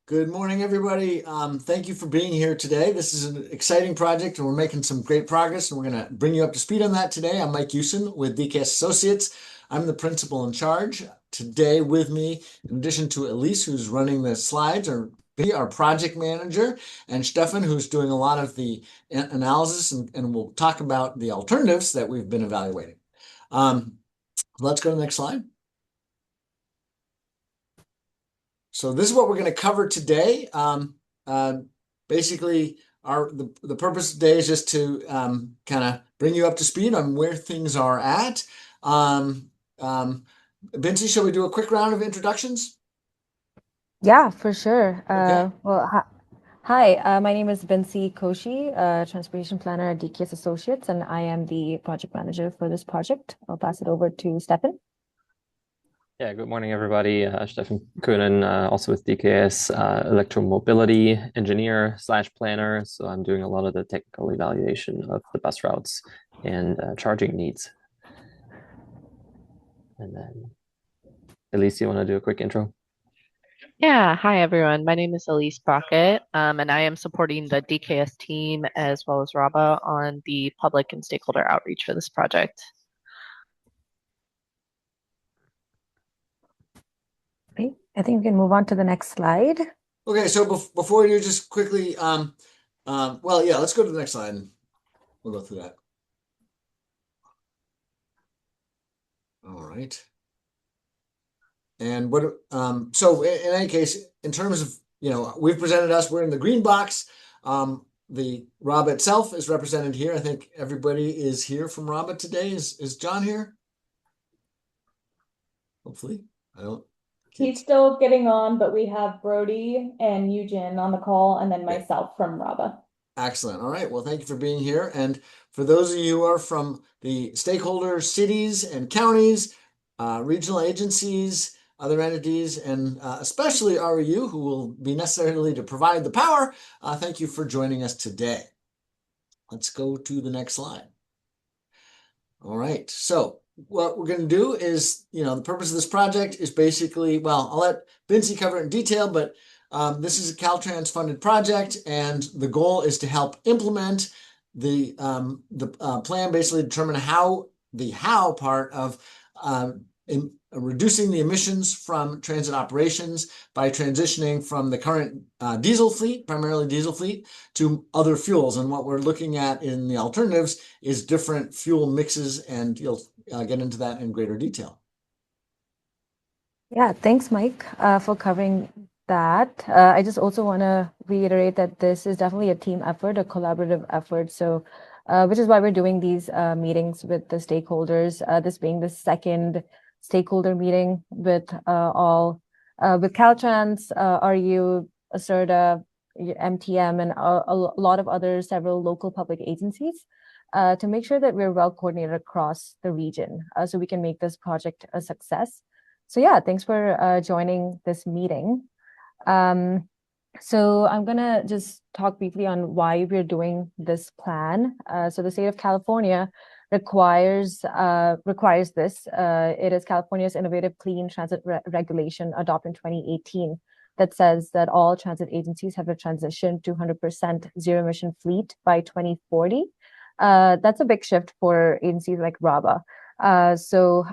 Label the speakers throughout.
Speaker 1: Good morning, everybody. Thank you for being here today. This is an exciting project and we're making some great progress, and we're going to bring you up to speed on that today. I'm Mike Hewson with DKS Associates. I'm the principal in charge. Today with me, in addition to Elise, who's running the slides, are our project manager, and Stefan, who's doing a lot of the analysis, and we'll talk about the alternatives that we've been evaluating. Let's go to the next slide. So this is what we're going to cover today. Basically, the purpose of today is just to kind of bring you up to speed on where things are at. Binti, shall we do a quick round of introductions?
Speaker 2: Yeah, for sure.
Speaker 1: Okay.
Speaker 2: Hi, my name is Binti Koshi, Transportation Planner at DKS Associates, and I am the project manager for this project. I'll pass it over to Stefan.
Speaker 3: Yeah, good morning, everybody. Stefan Köhnen, also with DKS, electromobility engineer / planner. So I'm doing a lot of the technical evaluation of the bus routes and charging needs. And then, Elise, you want to do a quick intro?
Speaker 4: Yeah, hi everyone. My name is Elise Brockett, and I am supporting the DKS team as well as RABA on the public and stakeholder outreach for this project.
Speaker 2: Okay, I think we can move on to the next slide.
Speaker 1: Okay, so before we do, just quickly, well, yeah, let's go to the next slide and we'll go through that. All right. And so in any case, in terms of, we've presented us, we're in the green box. The RABA itself is represented here. I think everybody is here from RABA today. Is John here? Hopefully.
Speaker 5: He's still getting on, but we have Brody and Eugen on the call, and then myself from RABA.
Speaker 1: Excellent. All right. Well, thank you for being here. And for those of you who are from the stakeholder cities and counties, regional agencies, other entities, and especially REU, who will be necessarily to provide the power, thank you for joining us today. Let's go to the next slide. All right. So what we're going to do is, the purpose of this project is basically, well, I'll let Binti cover it in detail, but this is a Caltrans funded project, and the goal is to help implement the plan, basically determine the how part of in reducing the emissions from transit operations by transitioning from the current diesel fleet, primarily diesel fleet, to other fuels. And what we're looking at in the alternatives is different fuel mixes, and you'll get into that in greater detail.
Speaker 2: Yeah, thanks, Mike, for covering that. I just also want to reiterate that this is definitely a team effort, a collaborative effort. So, which is why we're doing these meetings with the stakeholders, this being the second stakeholder meeting with with Caltrans, RU, ASERTA, MTM, and a lot of other several local public agencies to make sure that we're well coordinated across the region so we can make this project a success. So yeah, thanks for joining this meeting. So I'm gonna just talk briefly on why we're doing this plan. So the state of California requires this. It is California's innovative clean transit regulation adopted in 2018 that says that all transit agencies have to transition to 100% zero emission fleet by 2040. That's a big shift for agencies like RABA. So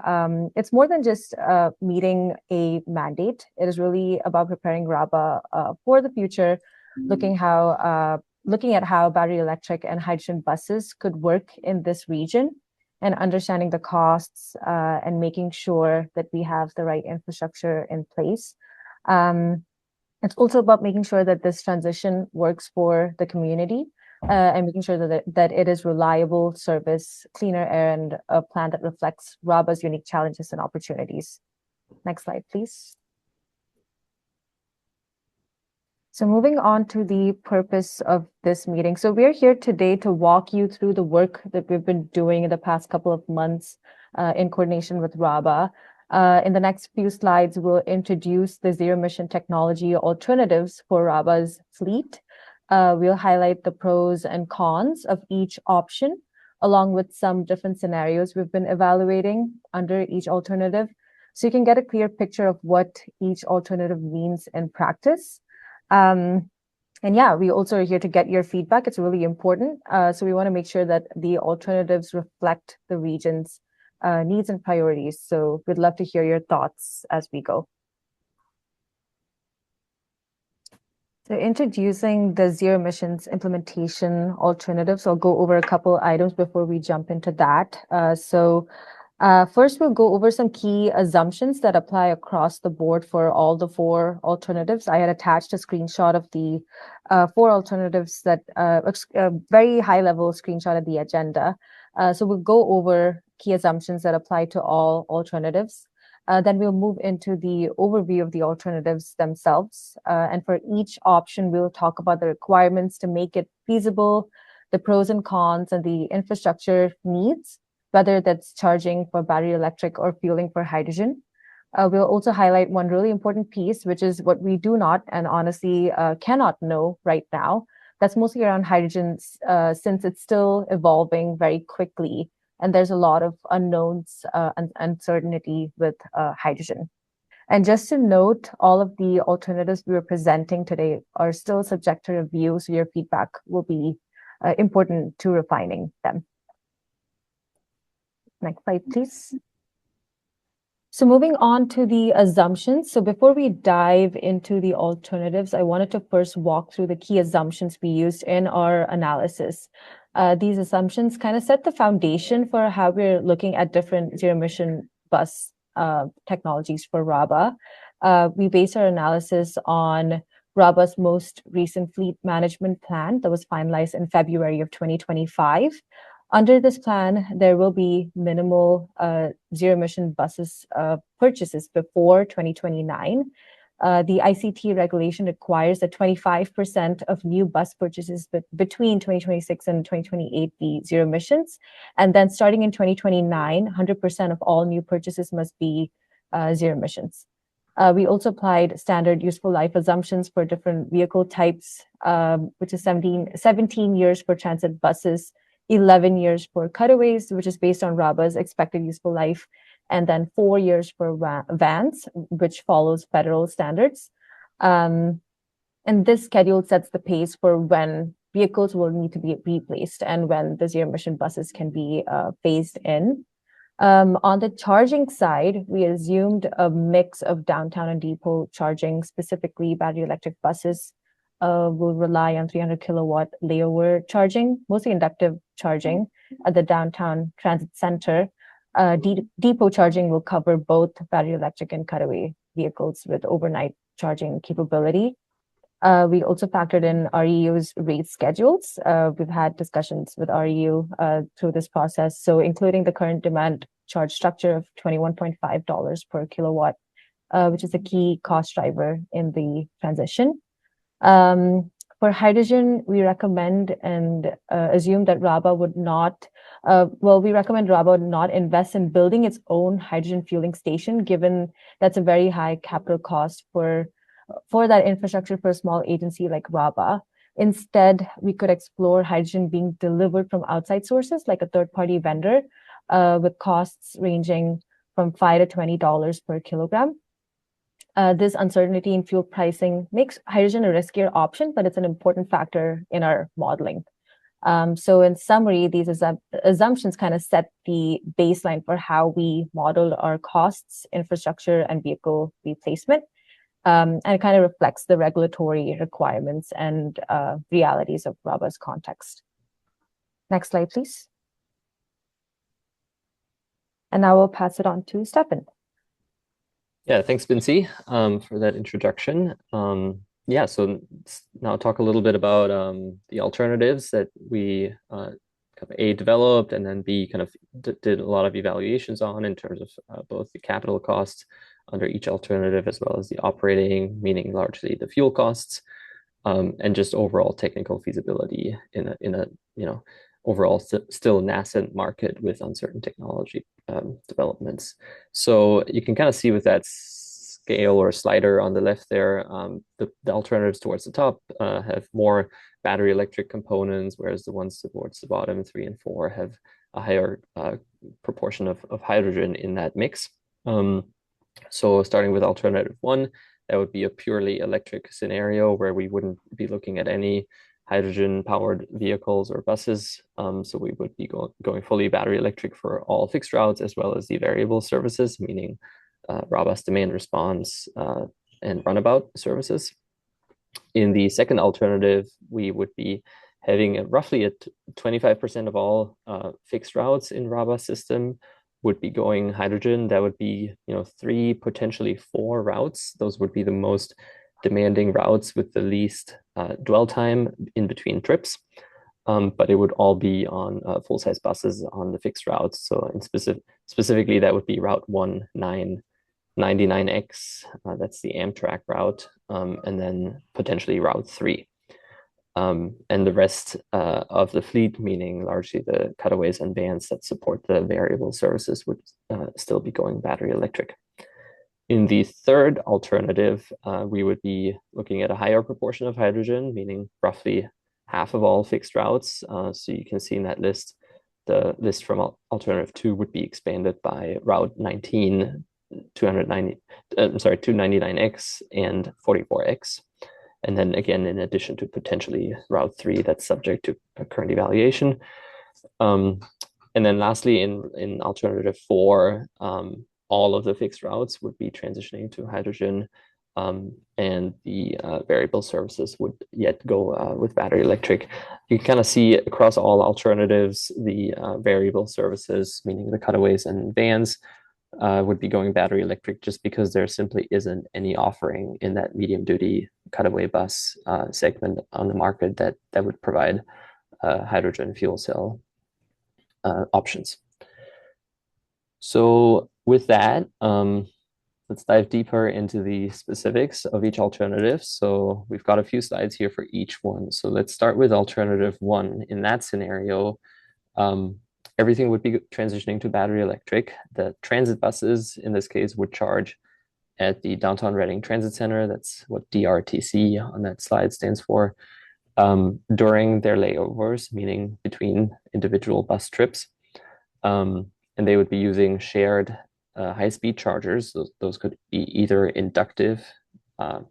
Speaker 2: it's more than just meeting a mandate. It is really about preparing RABA for the future, looking at how battery electric and hydrogen buses could work in this region, and understanding the costs and making sure that we have the right infrastructure in place. It's also about making sure that this transition works for the community and making sure that it is reliable service, cleaner air, and a plan that reflects RABA's unique challenges and opportunities. Next slide, please. So moving on to the purpose of this meeting. So we're here today to walk you through the work that we've been doing in the past couple of months in coordination with RABA. In the next few slides, we'll introduce the zero emission technology alternatives for RABA's fleet. We'll highlight the pros and cons of each option, along with some different scenarios we've been evaluating under each alternative, so you can get a clear picture of what each alternative means in practice. And yeah, we also are here to get your feedback. It's really important. So we want to make sure that the alternatives reflect the region's needs and priorities. So we'd love to hear your thoughts as we go. So introducing the zero emissions implementation alternatives, I'll go over a couple items before we jump into that. First, we'll go over some key assumptions that apply across the board for all the 4 alternatives. I had attached a screenshot of the 4 alternatives that a very high level screenshot of the agenda. So we'll go over key assumptions that apply to all alternatives. Then we'll move into the overview of the alternatives themselves. And for each option, we'll talk about the requirements to make it feasible, the pros and cons, and the infrastructure needs, whether that's charging for battery electric or fueling for hydrogen. We'll also highlight one really important piece, which is what we do not and honestly cannot know right now. That's mostly around hydrogen, since it's still evolving very quickly. And there's a lot of unknowns and uncertainty with hydrogen. And just to note, all of the alternatives we are presenting today are still subject to review, so your feedback will be important to refining them. Next slide, please. So moving on to the assumptions. So before we dive into the alternatives, I wanted to first walk through the key assumptions we used in our analysis. These assumptions kind of set the foundation for how we're looking at different zero emission bus technologies for RABA. We base our analysis on RABA's most recent fleet management plan that was finalized in February of 2025. Under this plan, there will be minimal zero-emission buses purchases before 2029. The ICT regulation requires that 25% of new bus purchases between 2026 and 2028 be zero emissions. And then starting in 2029, 100% of all new purchases must be zero emissions. We also applied standard useful life assumptions for different vehicle types, which is 17 years for transit buses, 11 years for cutaways, which is based on RABA's expected useful life, and then 4 years for vans, which follows federal standards. And this schedule sets the pace for when vehicles will need to be replaced and when the zero emission buses can be phased in. On the charging side, we assumed a mix of downtown and depot charging, specifically battery electric buses will rely on 300 kilowatt layover charging, mostly inductive charging at the downtown transit center. Depot charging will cover both battery electric and cutaway vehicles with overnight charging capability. We also factored in REU's rate schedules. We've had discussions with REU through this process, so including the current demand charge structure of $21.5 per kilowatt, which is a key cost driver in the transition. For hydrogen, we recommend and assume that RABA would not, we recommend RABA would not invest in building its own hydrogen fueling station, given that's a very high capital cost for that infrastructure for a small agency like RABA. Instead, we could explore hydrogen being delivered from outside sources like a third-party vendor with costs ranging from $5 to $20 per kilogram. This uncertainty in fuel pricing makes hydrogen a riskier option, but it's an important factor in our modeling. So in summary, these assumptions kind of set the baseline for how we modeled our costs, infrastructure, and vehicle replacement. And it kind of reflects the regulatory requirements and realities of RABA's context. Next slide, please. And now we'll pass it on to Stefan.
Speaker 3: Yeah, thanks, Bincy, for that introduction. Yeah, so now talk a little bit about the alternatives that we kind of A, developed, and then B, kind of did a lot of evaluations on in terms of both the capital costs under each alternative as well as the operating, meaning largely the fuel costs, and just overall technical feasibility in a overall still nascent market with uncertain technology developments. So you can kind of see with that scale or slider on the left there, the alternatives towards the top have more battery electric components, whereas the ones towards the bottom, 3 and 4, have a higher proportion of hydrogen in that mix. So starting with alternative 1, that would be a purely electric scenario where we wouldn't be looking at any hydrogen-powered vehicles or buses. So we would be going fully battery electric for all fixed routes as well as the variable services, meaning RABA's demand response and runabout services. In the second alternative, we would be having roughly 25% of all fixed routes in RABA system would be going hydrogen. That would be 3, potentially 4 routes. Those would be the most demanding routes with the least dwell time in between trips. But it would all be on full-size buses on the fixed routes. So specifically, that would be Route 1999X. That's the Amtrak route, and then potentially Route 3. And the rest of the fleet, meaning largely the cutaways and vans that support the variable services, would still be going battery electric. In the third alternative, we would be looking at a higher proportion of hydrogen, meaning roughly half of all fixed routes. So you can see in that list, the list from alternative 2 would be expanded by Route 299X and 44X. And then again, in addition to potentially Route 3, that's subject to current evaluation. And then lastly, in alternative 4, all of the fixed routes would be transitioning to hydrogen, and the variable services would yet go with battery electric. You can kind of see across all alternatives, the variable services, meaning the cutaways and vans, would be going battery electric just because there simply isn't any offering in that medium duty cutaway bus segment on the market that would provide hydrogen fuel cell options. So with that, let's dive deeper into the specifics of each alternative. So we've got a few slides here for each one. So let's start with alternative 1. In that scenario, everything would be transitioning to battery electric. The transit buses, in this case, would charge at the Downtown Reading Transit Center. That's what DRTC on that slide stands for. During their layovers, meaning between individual bus trips. And they would be using shared high-speed chargers. Those could be either inductive,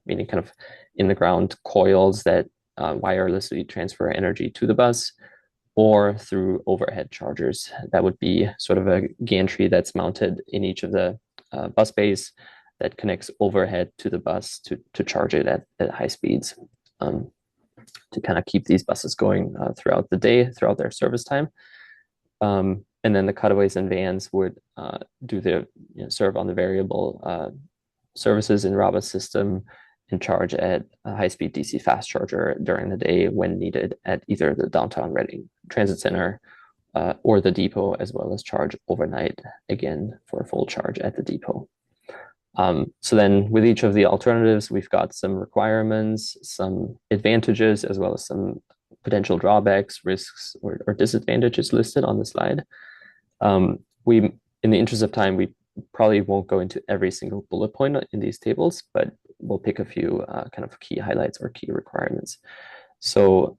Speaker 3: meaning kind of in-the-ground coils that wirelessly transfer energy to the bus, or through overhead chargers. That would be sort of a gantry that's mounted in each of the bus bays that connects overhead to the bus to charge it at high speeds, to kind of keep these buses going throughout the day, throughout their service time. And then the cutaways and vans would serve on the variable services in RABA's system and charge at a high-speed DC fast charger during the day when needed at either the Downtown Reading Transit Center or the depot, as well as charge overnight, again, for a full charge at the depot. So then with each of the alternatives, we've got some requirements, some advantages, as well as some potential drawbacks, risks, or disadvantages listed on the slide. In the interest of time, we probably won't go into every single bullet point in these tables, but we'll pick a few kind of key highlights or key requirements. So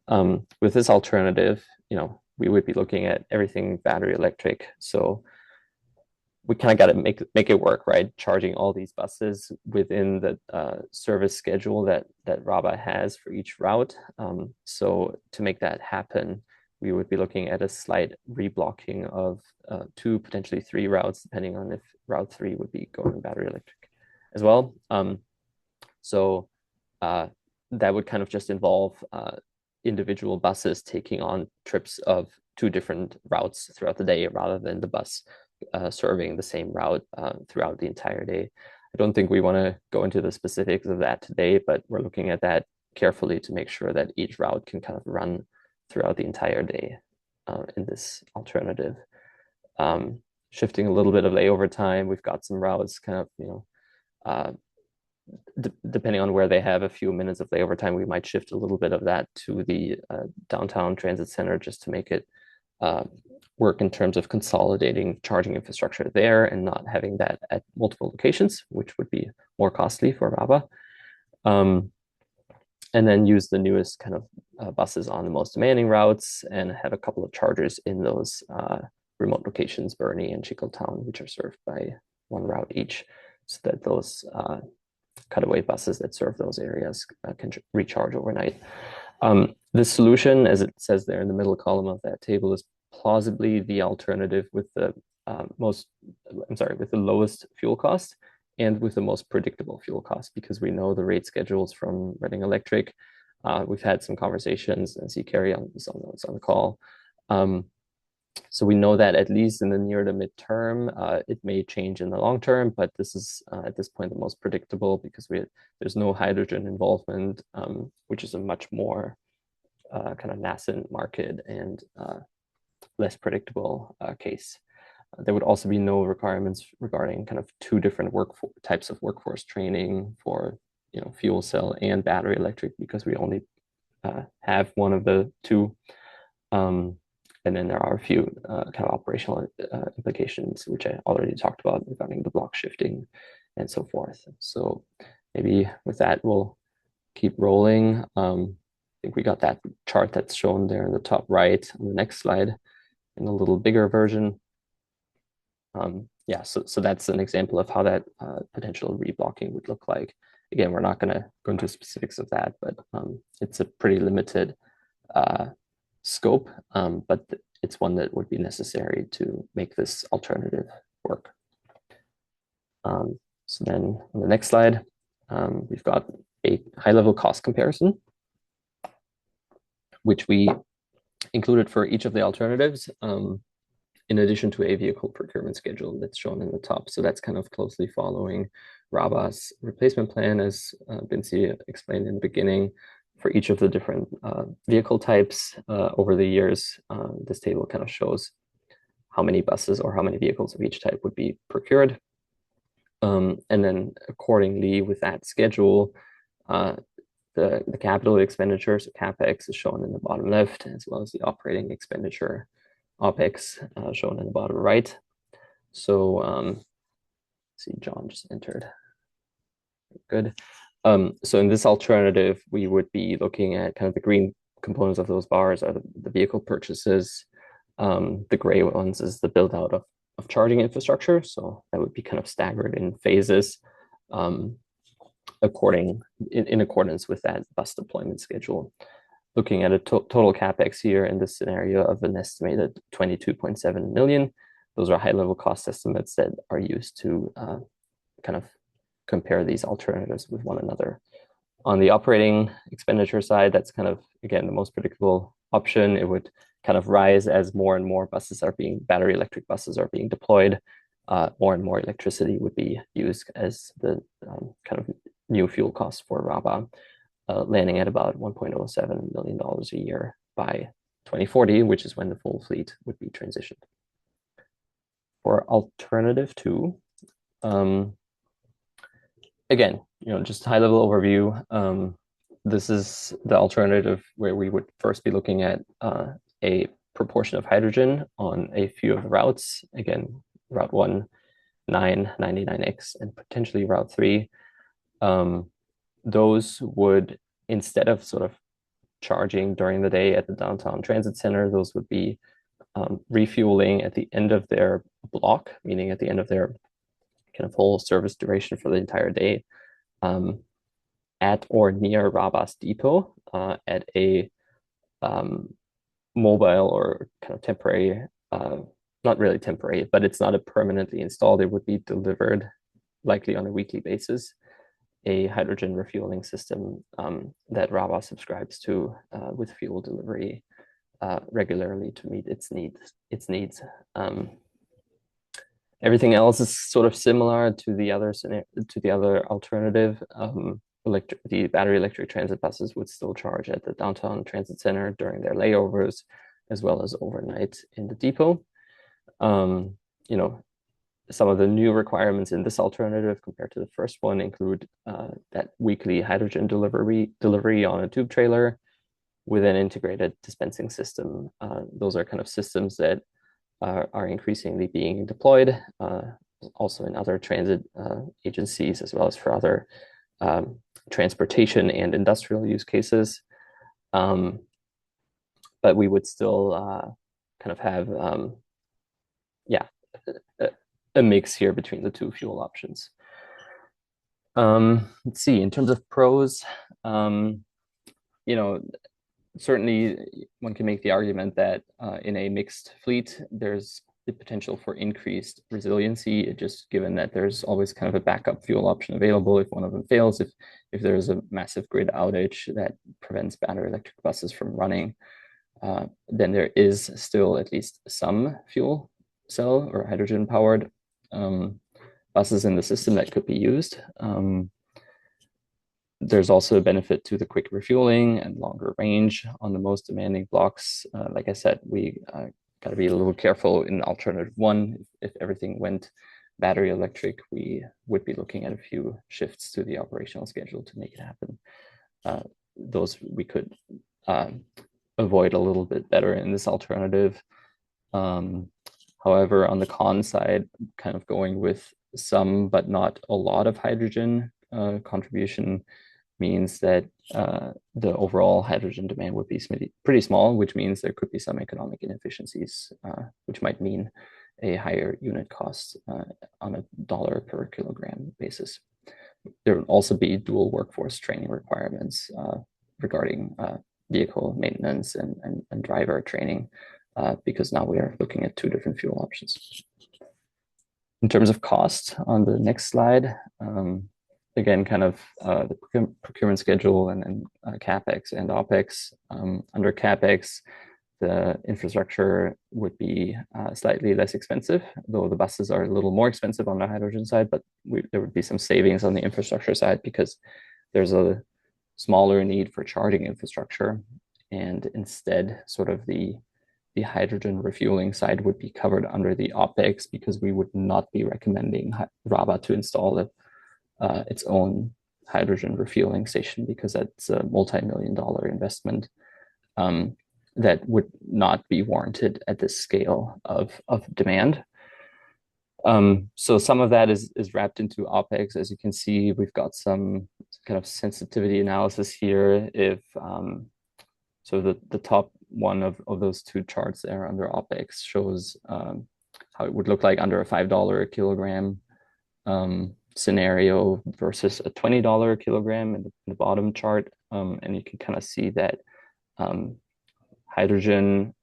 Speaker 3: with this alternative, we would be looking at everything battery electric. So we kind of got to make it work, right? Charging all these buses within the service schedule that RABA has for each route. So to make that happen, we would be looking at a slight reblocking of 2, potentially 3 routes, depending on if Route 3 would be going battery electric as well. So that would kind of just involve individual buses taking on trips of 2 different routes throughout the day, rather than the bus serving the same route throughout the entire day. I don't think we want to go into the specifics of that today, but we're looking at that carefully to make sure that each route can kind of run throughout the entire day in this alternative. Shifting a little bit of layover time, we've got some routes kind of, depending on where they have a few minutes of layover time, we might shift a little bit of that to the Downtown Transit Center just to make it work in terms of consolidating charging infrastructure there and not having that at multiple locations, which would be more costly for RABA. And then use the newest kind of buses on the most demanding routes and have a couple of chargers in those remote locations, Bernie and Chickletown, which are served by 1 route each, so that those cutaway buses that serve those areas can recharge overnight. The solution, as it says there in the middle column of that table, is plausibly the alternative with the with the lowest fuel cost and with the most predictable fuel cost, because we know the rate schedules from Reading Electric. We've had some conversations, and see Carrie on the call. So we know that at least in the near to midterm, it may change in the long term, but this is at this point the most predictable, because there's no hydrogen involvement, which is a much more kind of nascent market and less predictable case. There would also be no requirements regarding kind of two different types of workforce training for fuel cell and battery electric, because we only have one of the two. And then there are a few kind of operational implications, which I already talked about regarding the block shifting and so forth. So maybe with that, we'll keep rolling. I think we got that chart that's shown there in the top right on the next slide in a little bigger version. Yeah, so that's an example of how that potential reblocking would look like. Again, we're not going to go into specifics of that, but it's a pretty limited scope, but it's one that would be necessary to make this alternative work. So then on the next slide, we've got a high-level cost comparison, which we included for each of the alternatives, in addition to a vehicle procurement schedule that's shown in the top. So that's kind of closely following RABA's replacement plan, as Binzi explained in the beginning. For each of the different vehicle types over the years, this table kind of shows how many buses or how many vehicles of each type would be procured. And then accordingly with that schedule, the capital expenditures, so CapEx, is shown in the bottom left, as well as the operating expenditure, OpEx, shown in the bottom right. So see, John just entered. Good. So in this alternative, we would be looking at kind of the green components of those bars are the vehicle purchases. The gray ones is the build out of charging infrastructure. So that would be kind of staggered in phases in accordance with that bus deployment schedule. Looking at a total CapEx here in this scenario of an estimated 22.7 million. Those are high-level cost estimates that are used to kind of compare these alternatives with one another. On the operating expenditure side, that's kind of, again, the most predictable option. It would kind of rise as more and more battery electric buses are being deployed. More and more electricity would be used as the kind of new fuel cost for RABA, landing at about $1.07 million a year by 2040, which is when the full fleet would be transitioned. For alternative 2, again, just high-level overview. This is the alternative where we would first be looking at a proportion of hydrogen on a few of the routes. Again, Route 1, 9, 99X, and potentially Route 3. Those would, instead of sort of charging during the day at the downtown transit center, those would be refueling at the end of their block, meaning at the end of their kind of whole service duration for the entire day, at or near RABA's depot, at a mobile or kind of temporary, not really temporary, but it's not a permanently installed. It would be delivered likely on a weekly basis, a hydrogen refueling system that RABA subscribes to with fuel delivery regularly to meet its needs. Everything else is sort of similar to the other alternative. The battery electric transit buses would still charge at the downtown transit center during their layovers, as well as overnight in the depot. Some of the new requirements in this alternative compared to the first one include that weekly hydrogen delivery on a tube trailer with an integrated dispensing system. Those are kind of systems that are increasingly being deployed, also in other transit agencies, as well as for other transportation and industrial use cases. But we would still kind of have, a mix here between the two fuel options. Let's see, in terms of pros, certainly one can make the argument that in a mixed fleet, there's the potential for increased resiliency, just given that there's always kind of a backup fuel option available if one of them fails, if there's a massive grid outage that prevents battery electric buses from running, then there is still at least some fuel cell or hydrogen powered buses in the system that could be used. There's also a benefit to the quick refueling and longer range on the most demanding blocks. Like I said, we got to be a little careful in alternative one. If everything went battery electric, we would be looking at a few shifts to the operational schedule to make it happen. Those we could avoid a little bit better in this alternative. However, on the con side, kind of going with some but not a lot of hydrogen contribution means that the overall hydrogen demand would be pretty small, which means there could be some economic inefficiencies, which might mean a higher unit cost on a dollar per kilogram basis. There would also be dual workforce training requirements regarding vehicle maintenance and driver training, because now we are looking at two different fuel options. In terms of cost, on the next slide, again, kind of the procurement schedule and CapEx and OpEx. Under CapEx, the infrastructure would be slightly less expensive, though the buses are a little more expensive on the hydrogen side, but there would be some savings on the infrastructure side because there's a smaller need for charging infrastructure. And instead, sort of the hydrogen refueling side would be covered under the OpEx because we would not be recommending RABA to install its own hydrogen refueling station because that's a multi-million-dollar investment that would not be warranted at this scale of demand. So some of that is wrapped into OpEx. As you can see, we've got some kind of sensitivity analysis here. If so the top one of those two charts there under OpEx shows how it would look like under a $5 a kilogram scenario versus a $20 a kilogram in the bottom chart. And you can kind of see that hydrogen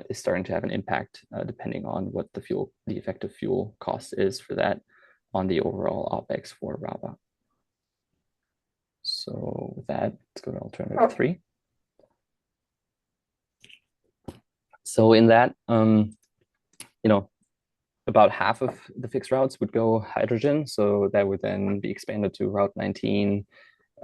Speaker 3: is starting to have an impact depending on what the effective fuel cost is for that on the overall OpEx for RABA. So with that, let's go to alternative 3. So in that, about half of the fixed routes would go hydrogen. So that would then be expanded to Route 19,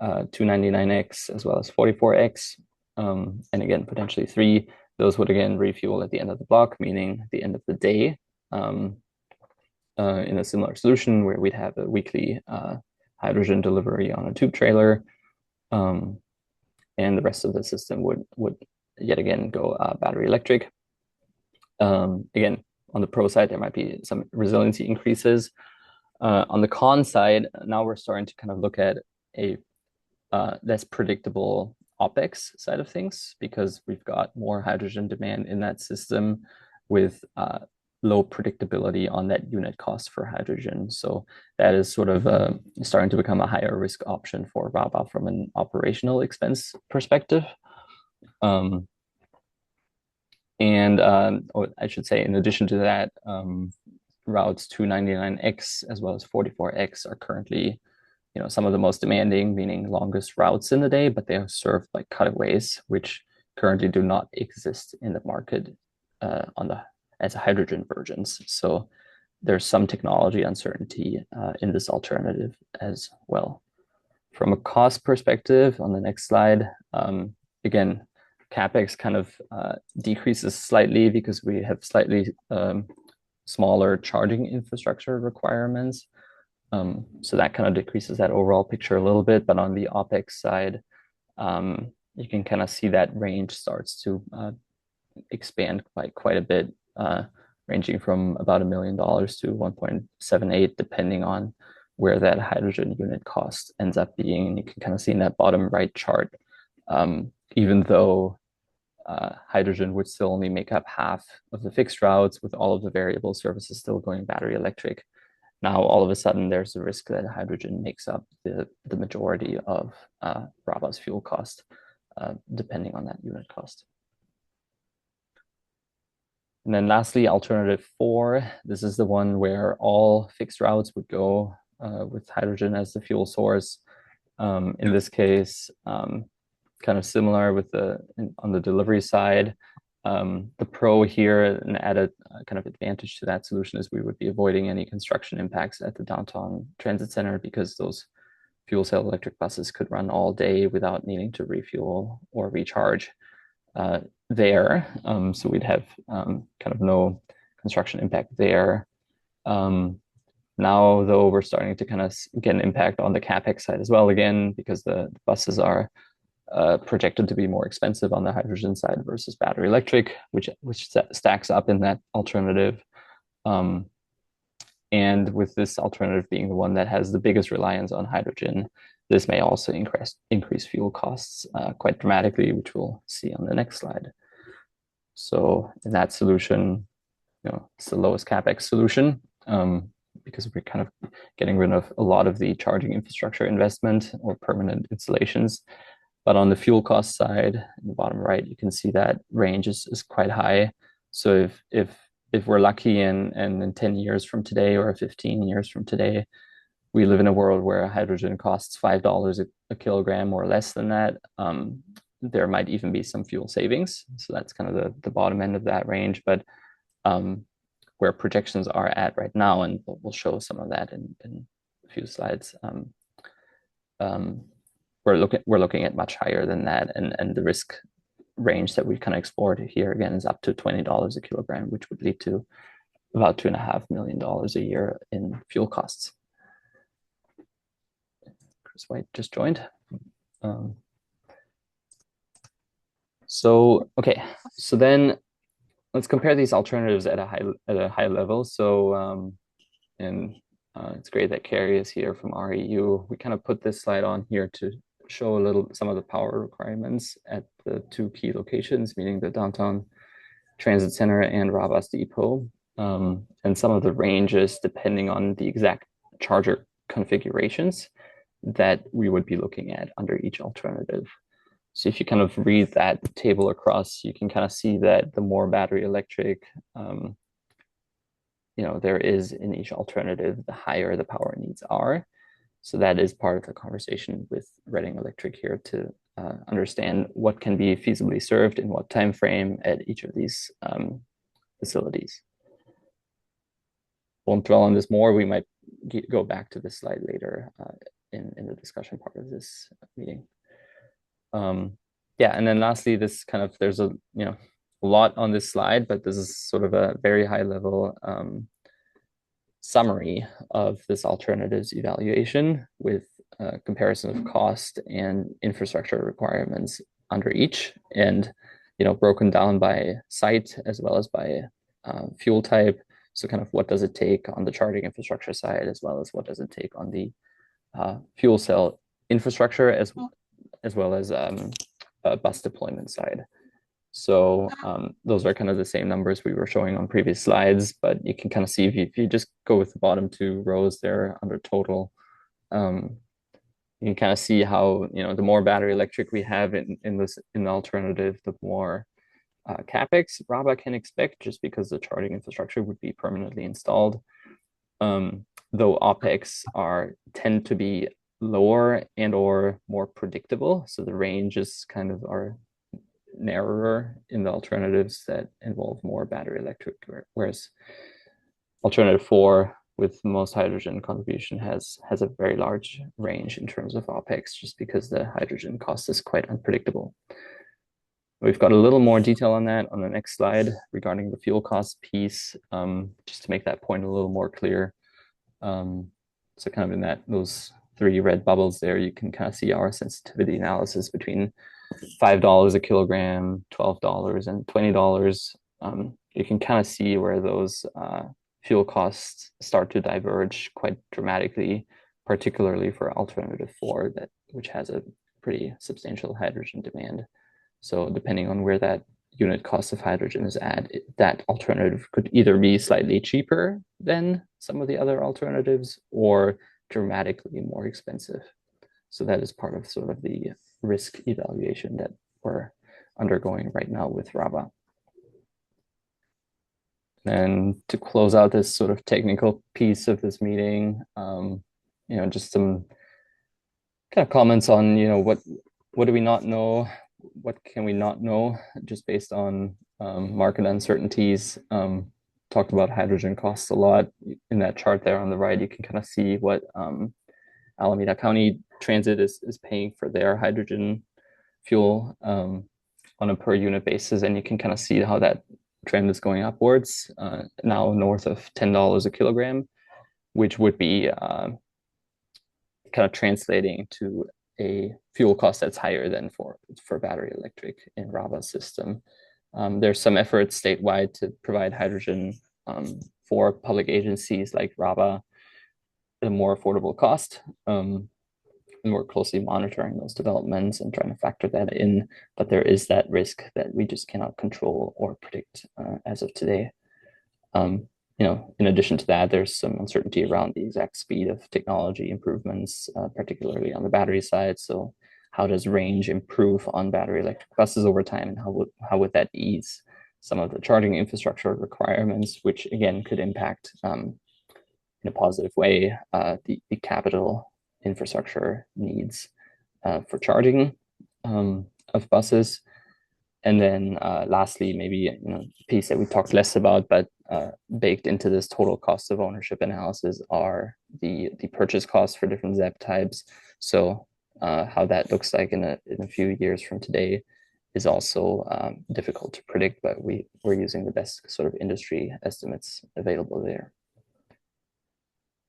Speaker 3: 299X, as well as 44X. And again, potentially 3. Those would again refuel at the end of the block, meaning the end of the day, in a similar solution where we'd have a weekly hydrogen delivery on a tube trailer. And the rest of the system would yet again go battery electric. Again, on the pro side, there might be some resiliency increases. On the con side, now we're starting to kind of look at a less predictable OpEx side of things because we've got more hydrogen demand in that system with low predictability on that unit cost for hydrogen. So that is sort of starting to become a higher risk option for RABA from an operational expense perspective. Or I should say, in addition to that, routes 299X as well as 44X are currently, some of the most demanding, meaning longest routes in the day, but they are served by cutaways, which currently do not exist in the market as hydrogen versions. So there's some technology uncertainty in this alternative as well. From a cost perspective, on the next slide, again, CapEx kind of decreases slightly because we have slightly smaller charging infrastructure requirements. So that kind of decreases that overall picture a little bit. But on the OpEx side, you can kind of see that range starts to expand by quite a bit, ranging from about $1 million to 1.78, depending on where that hydrogen unit cost ends up being. And you can kind of see in that bottom right chart, even though hydrogen would still only make up half of the fixed routes with all of the variable services still going battery electric, now all of a sudden there's a risk that hydrogen makes up the majority of RABA's fuel cost, depending on that unit cost. And then lastly, alternative 4, this is the one where all fixed routes would go with hydrogen as the fuel source. In this case, kind of similar with on the delivery side. The pro here, and added kind of advantage to that solution, is we would be avoiding any construction impacts at the downtown transit center, because those fuel cell electric buses could run all day without needing to refuel or recharge there. So we'd have kind of no construction impact there. Now, though, we're starting to kind of get an impact on the CapEx side as well, again, because the buses are projected to be more expensive on the hydrogen side versus battery electric, which stacks up in that alternative. And with this alternative being the one that has the biggest reliance on hydrogen, this may also increase fuel costs quite dramatically, which we'll see on the next slide. So in that solution, it's the lowest CapEx solution, because we're kind of getting rid of a lot of the charging infrastructure investment or permanent installations. But on the fuel cost side, in the bottom right, you can see that range is quite high. So if we're lucky and in 10 years from today or 15 years from today, we live in a world where hydrogen costs $5 a kilogram or less than that, there might even be some fuel savings. So that's kind of the bottom end of that range. But where projections are at right now, and we'll show some of that in a few slides, we're looking at much higher than that, and the risk range that we kind of explored here again is up to $20 a kilogram, which would lead to about $2.5 million a year in fuel costs. Chris White just joined. So then let's compare these alternatives at a high level. So it's great that Carrie is here from REU. We kind of put this slide on here to show some of the power requirements at the two key locations, meaning the downtown transit center and RABA's depot, and some of the ranges depending on the exact charger configurations that we would be looking at under each alternative. So if you kind of read that table across, you can kind of see that the more battery electric there is in each alternative, the higher the power needs are. So that is part of the conversation with Reading Electric here to understand what can be feasibly served in what time frame at each of these facilities. Won't dwell on this more. We might go back to this slide later in the discussion part of this meeting. Yeah, and then lastly, there's a lot on this slide, but this is sort of a very high level summary of this alternatives evaluation with comparison of cost and infrastructure requirements under each, and broken down by site as well as by fuel type. So kind of what does it take on the charging infrastructure side, as well as what does it take on the fuel cell infrastructure, as well as bus deployment side. So those are kind of the same numbers we were showing on previous slides, but you can kind of see if you just go with the bottom two rows there under total, you can kind of see how the more battery electric we have in the alternative, the more CapEx RABA can expect, just because the charging infrastructure would be permanently installed. Though OpEx tend to be lower and or more predictable, so the ranges kind of are narrower in the alternatives that involve more battery electric, whereas alternative 4 with most hydrogen contribution has a very large range in terms of OpEx, just because the hydrogen cost is quite unpredictable. We've got a little more detail on that on the next slide regarding the fuel cost piece, just to make that point a little more clear. So kind of in those 3 red bubbles there, you can kind of see our sensitivity analysis between $5 a kilogram, $12, and $20. You can kind of see where those fuel costs start to diverge quite dramatically, particularly for alternative 4, which has a pretty substantial hydrogen demand. So depending on where that unit cost of hydrogen is at, that alternative could either be slightly cheaper than some of the other alternatives or dramatically more expensive. So that is part of sort of the risk evaluation that we're undergoing right now with RABA. And to close out this sort of technical piece of this meeting, just some kind of comments on, what do we not know? What can we not know just based on market uncertainties? Talked about hydrogen costs a lot. In that chart there on the right, you can kind of see what Alameda County Transit is paying for their hydrogen fuel on a per unit basis. And you can kind of see how that trend is going upwards, now north of $10 a kilogram, which would be kind of translating to a fuel cost that's higher than for battery electric in RABA's system. There's some efforts statewide to provide hydrogen for public agencies like RABA at a more affordable cost. And we're closely monitoring those developments and trying to factor that in. But there is that risk that we just cannot control or predict as of today. In addition to that, there's some uncertainty around the exact speed of technology improvements, particularly on the battery side. So how does range improve on battery electric buses over time, and how would that ease some of the charging infrastructure requirements, which again could impact in a positive way the capital infrastructure needs for charging of buses. And then lastly, maybe a piece that we talked less about, but baked into this total cost of ownership analysis are the purchase costs for different ZEB types. So how that looks like in a few years from today is also difficult to predict, but we're using the best sort of industry estimates available there.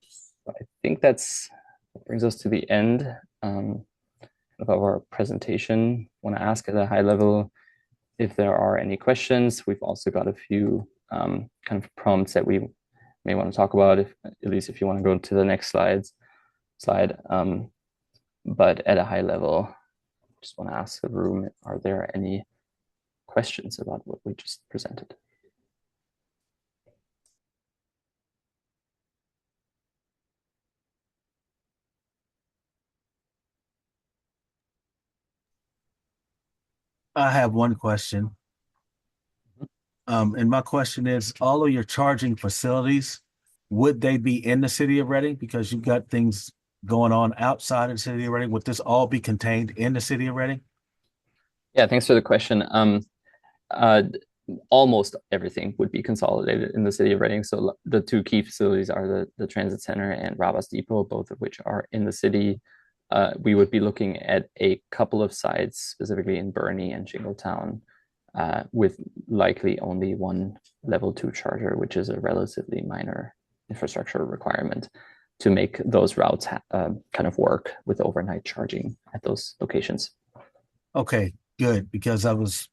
Speaker 3: So I think that brings us to the end of our presentation. I want to ask at a high level if there are any questions. We've also got a few kind of prompts that we may want to talk about, at least if you want to go to the next slide. But at a high level, just want to ask the room, are there any questions about what we just presented?
Speaker 6: I have one question. And my question is, all of your charging facilities, would they be in the city of Reading? Because you've got things going on outside of the city of Reading. Would this all be contained in the city of Reading?
Speaker 3: Yeah, thanks for the question. Almost everything would be consolidated in the city of Reading. So the two key facilities are the Transit Center and RABA's Depot, both of which are in the city. We would be looking at a couple of sites, specifically in Bernie and Jingletown, with likely only one level 2 charger, which is a relatively minor infrastructure requirement to make those routes kind of work with overnight charging at those locations.
Speaker 6: Okay, good, because I was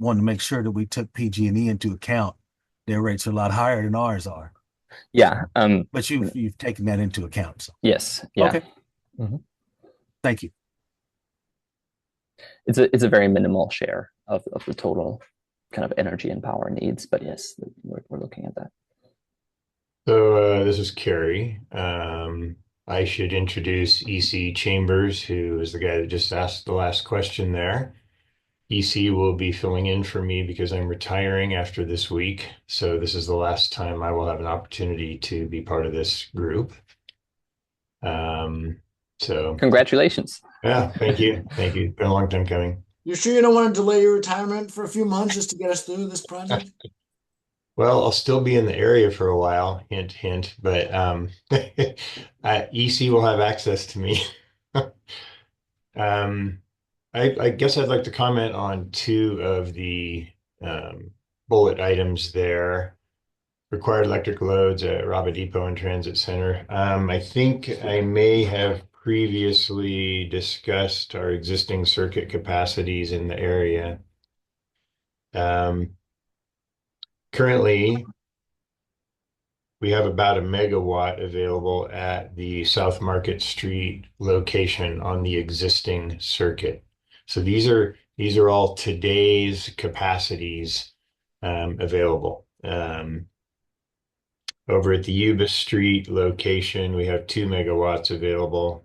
Speaker 6: wanting to make sure that we took PG&E into account. Their rates are a lot higher than ours are.
Speaker 3: Yeah.
Speaker 6: But you've taken that into account. So.
Speaker 3: Yes. Yeah.
Speaker 6: Okay. Mm-hmm. Thank you.
Speaker 3: It's a very minimal share of the total kind of energy and power needs, but yes, we're looking at that.
Speaker 7: So this is Kerry. I should introduce EC Chambers, who is the guy that just asked the last question there. EC will be filling in for me because I'm retiring after this week. So this is the last time I will have an opportunity to be part of this group. So
Speaker 3: congratulations.
Speaker 7: Yeah, thank you. Thank you. Been a long time coming.
Speaker 1: You sure you don't want to delay your retirement for a few months just to get us through this project?
Speaker 7: Well, I'll still be in the area for a while, hint, hint, but EC will have access to me. I guess I'd like to comment on two of the bullet items there. Required electric loads at RABA Depot and Transit Center. I think I may have previously discussed our existing circuit capacities in the area. Currently, we have about 1 megawatt available at the South Market Street location on the existing circuit. So these are all today's capacities available. Over at the Yuba Street location, we have 2 megawatts available.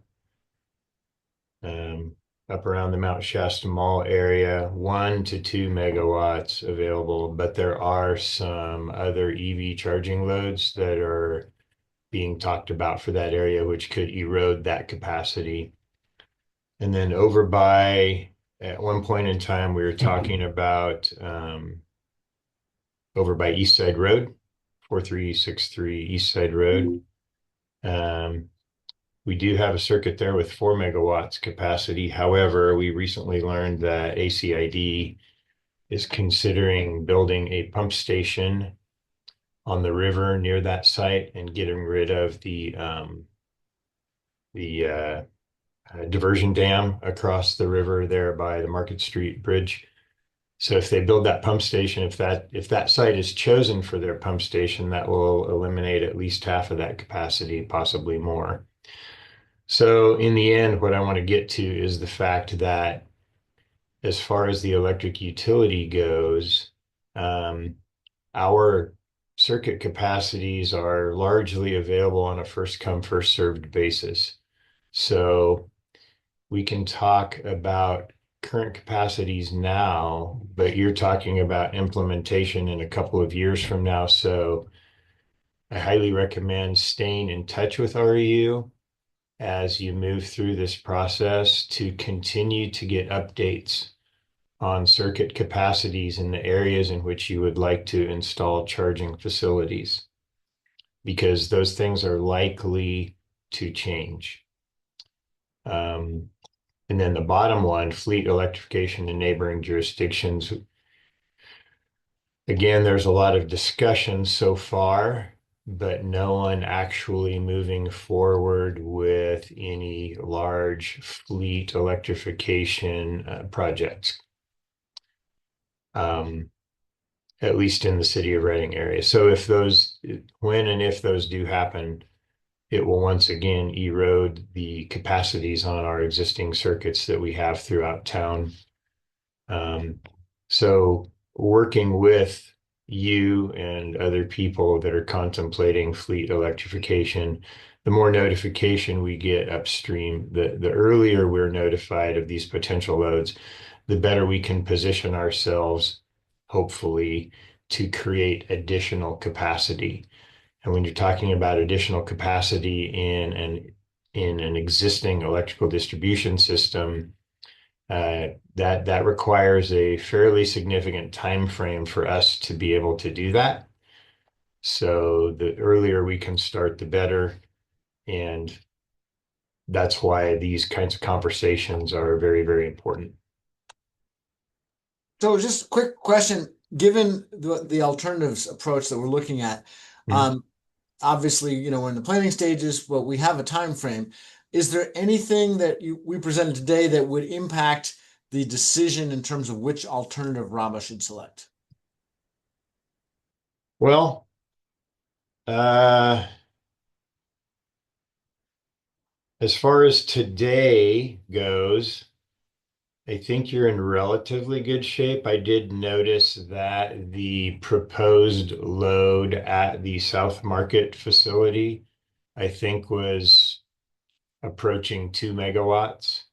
Speaker 7: Up around the Mount Shasta Mall area, 1 to 2 megawatts available, but there are some other EV charging loads that are being talked about for that area, which could erode that capacity. And then over by, at one point in time, we were talking about over by East Side Road, 4363 East Side Road. We do have a circuit there with 4 megawatts capacity. However, we recently learned that ACID is considering building a pump station on the river near that site and getting rid of the diversion dam across the river there by the Market Street Bridge. So if they build that pump station, if that site is chosen for their pump station, that will eliminate at least half of that capacity, possibly more. So in the end, what I want to get to is the fact that as far as the electric utility goes, our circuit capacities are largely available on a first come, first served basis. So we can talk about current capacities now, but you're talking about implementation in a couple of years from now. So I highly recommend staying in touch with REU as you move through this process to continue to get updates on circuit capacities in the areas in which you would like to install charging facilities, because those things are likely to change. And then the bottom one, fleet electrification in neighboring jurisdictions. Again, there's a lot of discussion so far, but no one actually moving forward with any large fleet electrification projects, at least in the city of Reading area. So if those, when and if those do happen, it will once again erode the capacities on our existing circuits that we have throughout town. So working with you and other people that are contemplating fleet electrification, the more notification we get upstream, the earlier we're notified of these potential loads, the better we can position ourselves, hopefully, to create additional capacity. And when you're talking about additional capacity in an existing electrical distribution system, that requires a fairly significant time frame for us to be able to do that. So the earlier we can start, the better. And that's why these kinds of conversations are very, very important.
Speaker 1: So just a quick question, given the alternatives approach that we're looking at, obviously, we're in the planning stages, but we have a time frame. Is there anything that we presented today that would impact the decision in terms of which alternative RABA should select?
Speaker 7: Well, as far as today goes, I think you're in relatively good shape. I did notice that the proposed load at the South Market facility, I think, was approaching 2 megawatts.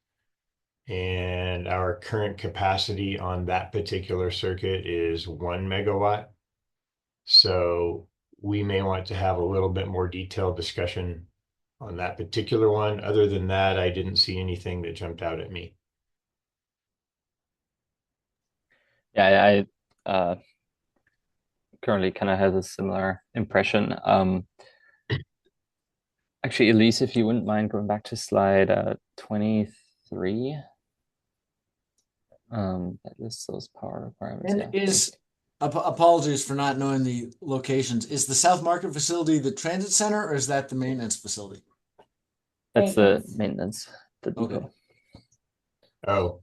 Speaker 7: And our current capacity on that particular circuit is 1 megawatt. So we may want to have a little bit more detailed discussion on that particular one. Other than that, I didn't see anything that jumped out at me.
Speaker 3: Yeah, I currently kind of have a similar impression. Actually, Elise, if you wouldn't mind going back to slide 23. That lists those power requirements.
Speaker 1: And apologies for not knowing the locations. Is the South Market facility the transit center, or is that the maintenance facility?
Speaker 3: That's the maintenance, the depot.
Speaker 7: Oh,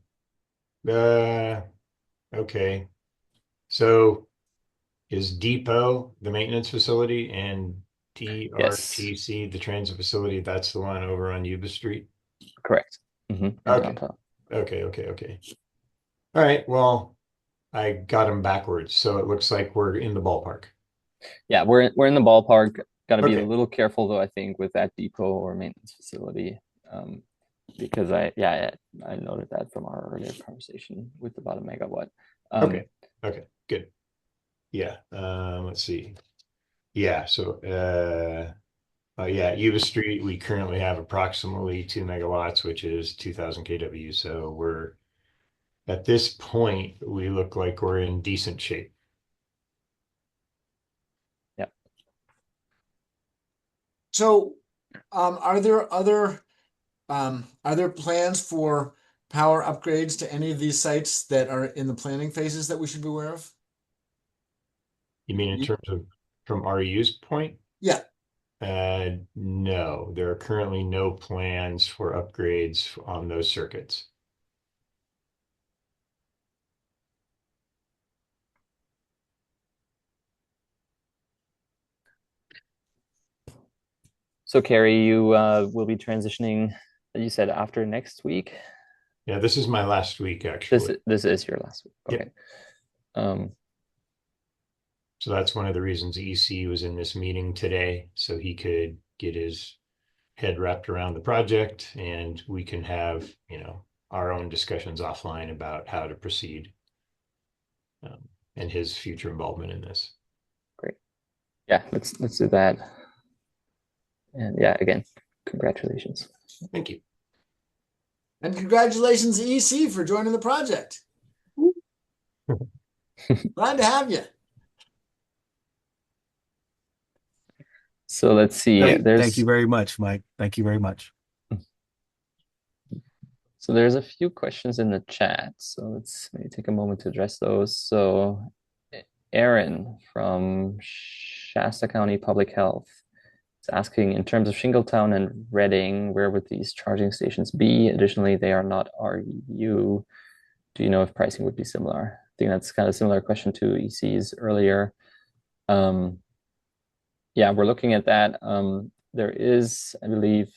Speaker 7: okay. So is depot the maintenance facility and DRTC the transit facility? That's the one over on Yuba Street?
Speaker 3: Correct.
Speaker 7: Okay. All right, well, I got them backwards, so it looks like we're in the ballpark.
Speaker 3: Yeah, we're in the ballpark. Got to be a
Speaker 7: Okay.
Speaker 3: little careful though, I think, with that depot or maintenance facility, because I noted that from our earlier conversation with about a megawatt.
Speaker 7: Okay. Okay. Good. Yeah. Let's see. Yeah. So, yeah, Yuba Street, we currently have approximately 2 megawatts, which is 2,000 kW. So we're at this point, we look like we're in decent shape.
Speaker 3: Yeah.
Speaker 1: So, are there plans for power upgrades to any of these sites that are in the planning phases that we should be aware of?
Speaker 7: You mean in terms of from RU's point?
Speaker 1: Yeah.
Speaker 7: No, there are currently no plans for upgrades on those circuits.
Speaker 3: So Carrie, you will be transitioning, you said after next week?
Speaker 7: Yeah, this is my last week actually.
Speaker 3: This is your last week. Okay.
Speaker 7: Yep. So that's one of the reasons EC was in this meeting today, so he could get his head wrapped around the project and we can have, our own discussions offline about how to proceed, and his future involvement in this.
Speaker 3: Great. Yeah, let's do that. And yeah, again, congratulations.
Speaker 7: Thank you.
Speaker 1: And congratulations, EC, for joining the project. Glad to have you.
Speaker 3: So let's see.
Speaker 6: Thank you very much, Mike. Thank you very much.
Speaker 3: So there's a few questions in the chat. So let's maybe take a moment to address those. So Aaron from Shasta County Public Health is asking, in terms of Shingletown and Reading, where would these charging stations be? Additionally, they are not RU. Do you know if pricing would be similar? I think that's kind of a similar question to EC's earlier. Yeah, we're looking at that. There is, I believe,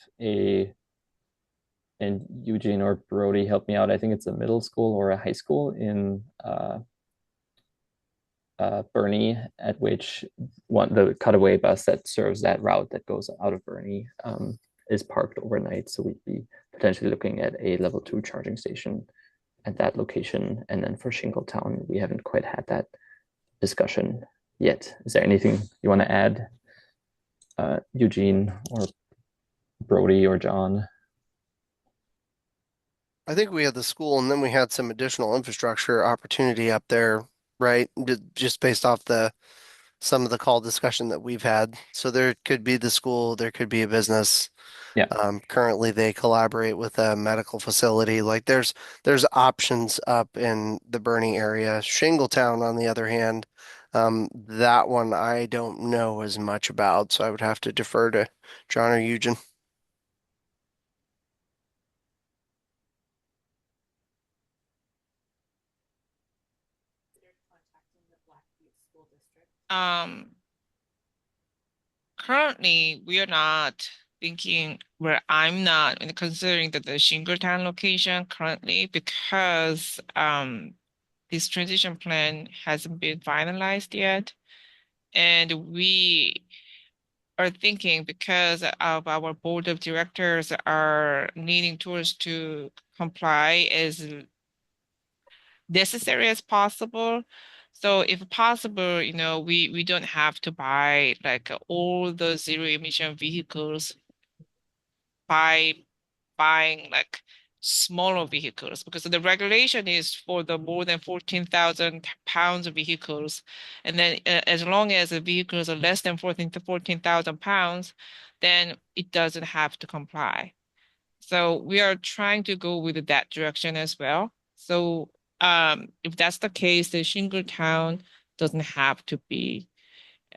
Speaker 3: and Eugene or Brody, help me out. I think it's a middle school or a high school in Bernie, at which the cutaway bus that serves that route that goes out of Bernie is parked overnight. So we'd be potentially looking at a level 2 charging station at that location. And then for Shingletown, we haven't quite had that discussion yet. Is there anything you want to add, Eugene or Brody or John?
Speaker 8: I think we had the school and then we had some additional infrastructure opportunity up there, right? Just based off some of the call discussion that we've had. So there could be the school, there could be a business.
Speaker 3: Yeah.
Speaker 8: Currently they collaborate with a medical facility. Like there's options up in the Bernie area. Shingletown, on the other hand, that one I don't know as much about, so I would have to defer to John or Eugene.
Speaker 9: Currently, we are not thinking where I'm not considering that the Shingletown location currently because this transition plan hasn't been finalized yet. And we are thinking because of our board of directors are leaning towards to comply as necessary as possible. So if possible, we don't have to buy like all the zero emission vehicles by buying like smaller vehicles because the regulation is for the more than 14,000 pounds of vehicles. And then as long as the vehicles are less than 14,000 pounds, then it doesn't have to comply. So we are trying to go with that direction as well. So if that's the case, the Shingletown doesn't have to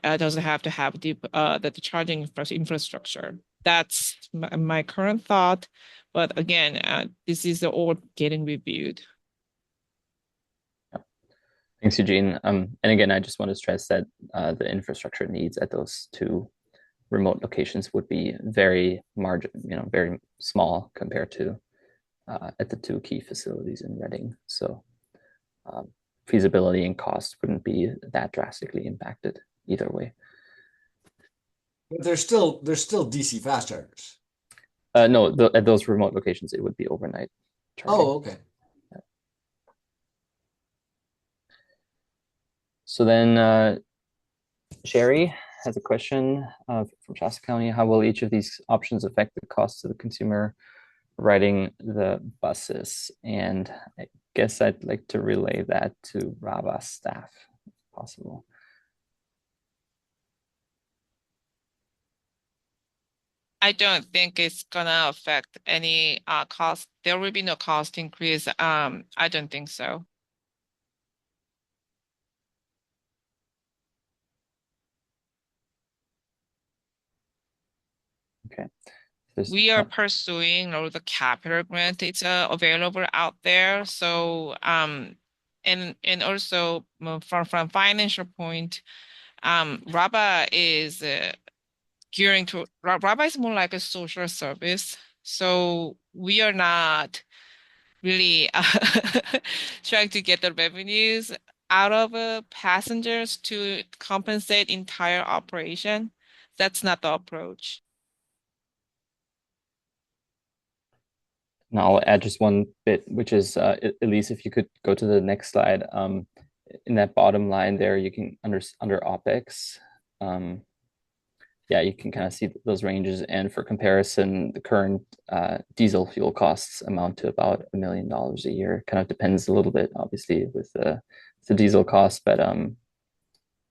Speaker 9: have the charging infrastructure. That's my current thought. But again, this is all getting reviewed.
Speaker 3: Thanks, Eugene. And again, I just want to stress that the infrastructure needs at those two remote locations would be very very small compared to at the two key facilities in Reading. So feasibility and cost wouldn't be that drastically impacted either way.
Speaker 1: But there's still DC fast chargers.
Speaker 3: No, at those remote locations, it would be overnight charging.
Speaker 1: Oh, okay.
Speaker 3: So then Sherry has a question from Shasta County. How will each of these options affect the cost to the consumer riding the buses? And I guess I'd like to relay that to RABA staff, if possible.
Speaker 9: I don't think it's gonna affect any cost. There will be no cost increase. I don't think so.
Speaker 3: Okay.
Speaker 9: We are pursuing all the capital grant. It's available out there. So and also from financial point, RABA is gearing to RABA is more like a social service. So we are not really trying to get the revenues out of passengers to compensate entire operation. That's not the approach.
Speaker 3: Now I'll add just one bit, which is Elise, if you could go to the next slide. In that bottom line there, you can under OpEx. Yeah, you can kind of see those ranges. And for comparison, the current diesel fuel costs amount to about $1 million a year. Kind of depends a little bit, obviously, with the diesel cost, but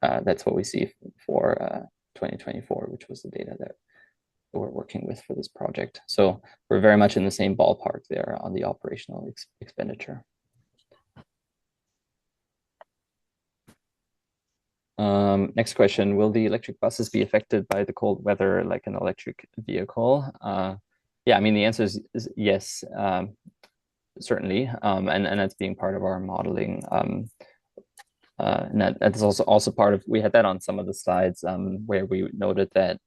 Speaker 3: that's what we see for 2024, which was the data that we're working with for this project. So we're very much in the same ballpark there on the operational expenditure. Next question, will the electric buses be affected by the cold weather like an electric vehicle? Yeah, I mean, the answer is yes, certainly. And that's being part of our modeling. And that's also part of, we had that on some of the slides where we noted that